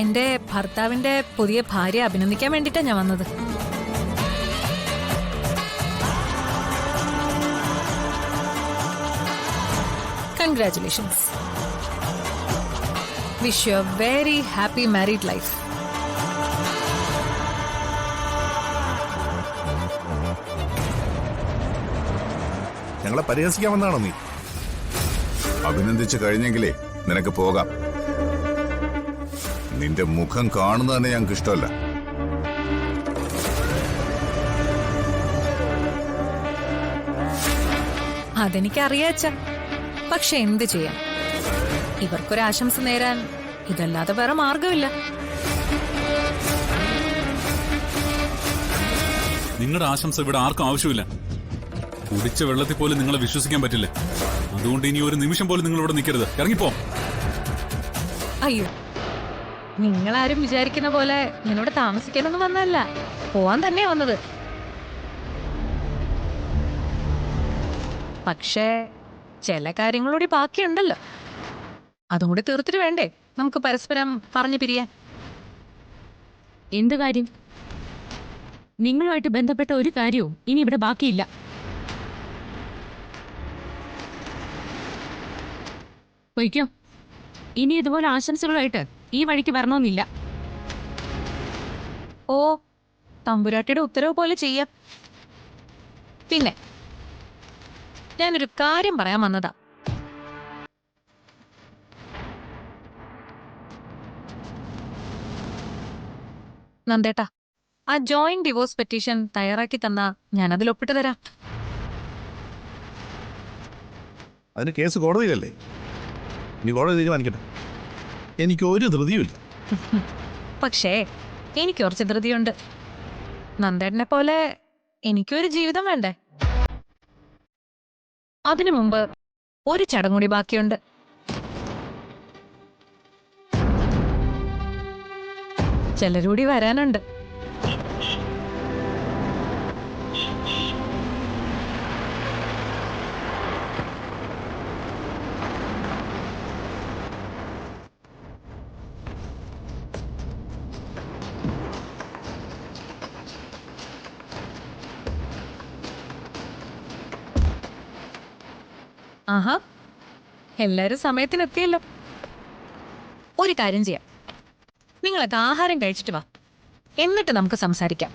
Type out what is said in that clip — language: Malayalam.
എന്റെ ഭർത്താവിന്റെ പുതിയ ഭാര്യ അഭിനന്ദിക്കാൻ വേണ്ടിട്ടാ ഞാൻ വന്നത്. Congratulations. Wish you A very happy married life. ഞങ്ങളെ പരിഹസിക്കാൻ വന്നാണോ നീ? അഭിനന്ദിച്ചു കഴിഞ്ഞെങ്കിലേ നിനക്ക് പോകാം. നിന്റെ മുഖം കാണുന്നത് തന്നെ ഞങ്ങൾക്ക് ഇഷ്ടമല്ല. അതെനിക്കറിയാച്ച, പക്ഷെ എന്ത് ചെയ്യാം, ഇവർക്കൊരാശംസ നേരാൻ ഇതല്ലാതെ വേറെ മാർഗമില്ല. നിങ്ങളുടെ ആശംസ ഇവിടെ ആർക്കും ആവശ്യമില്ല. കുടിച്ച വെള്ളത്തിൽ പോലും നിങ്ങളെ വിശ്വസിക്കാൻ പറ്റില്ല. അതുകൊണ്ട് ഇനി ഒരു നിമിഷം പോലും നിങ്ങൾ ഇവിടെ നിൽക്കരുത്. ഇറങ്ങിപ്പോ. അയ്യോ, നിങ്ങളാരും വിചാരിക്കുന്ന പോലെ ഞാനിവിടെ താമസിക്കാനൊന്നും വന്നതല്ല, പോവാൻ തന്നെയാ വന്നത്. പക്ഷേ ചില കാര്യങ്ങളൂടി ബാക്കിയുണ്ടല്ലോ, അതും കൂടി തീർത്തിട്ട് വേണ്ടേ നമുക്ക് പരസ്പരം പറഞ്ഞു പിരിയാൻ. എന്ത് കാര്യം? നിങ്ങളുമായിട്ട് ബന്ധപ്പെട്ട ഒരു കാര്യവും ഇനി ഇവിടെ ബാക്കിയില്ല. പൊയ്ക്കോ. ഇനി ഇതുപോലെ ആശംസകളായിട്ട് ഈ വഴിക്ക് വരണമെന്നില്ല. ഓ, തമ്പുരാട്ടിയുടെ ഉത്തരവ് പോലെ ചെയ്യാം. പിന്നെ ഞാനൊരു കാര്യം പറയാൻ വന്നതാ. നന്ദേട്ടാ, ആ ജോയിന്റ് ഡിവോഴ്സ് പെറ്റീഷൻ തയ്യാറാക്കി തന്നാ ഞാൻ അതിൽ ഒപ്പിട്ട് തരാം. അതിന് കേസ് കോടതിയിലല്ലേ? ഇനി കോടതി തീരുമാനിക്കട്ടെ. എനിക്ക് ഒരു ധൃതിയുമില്ല. പക്ഷേ എനിക്ക് കുറച്ച് ധൃതിയുണ്ട്. നന്ദേട്ടനെ പോലെ എനിക്കൊരു ജീവിതം വേണ്ടേ? അതിനു മുമ്പ് ഒരു ചടങ്ങൂടി ബാക്കിയുണ്ട്. ചിലരൂടി വരാനുണ്ട്. ആഹാ, എല്ലാരും സമയത്തിനെത്തിയല്ലോ. ഒരു കാര്യം ചെയ്യാം, നിങ്ങളൊക്കെ ആഹാരം കഴിച്ചിട്ട് വാ, എന്നിട്ട് നമുക്ക് സംസാരിക്കാം.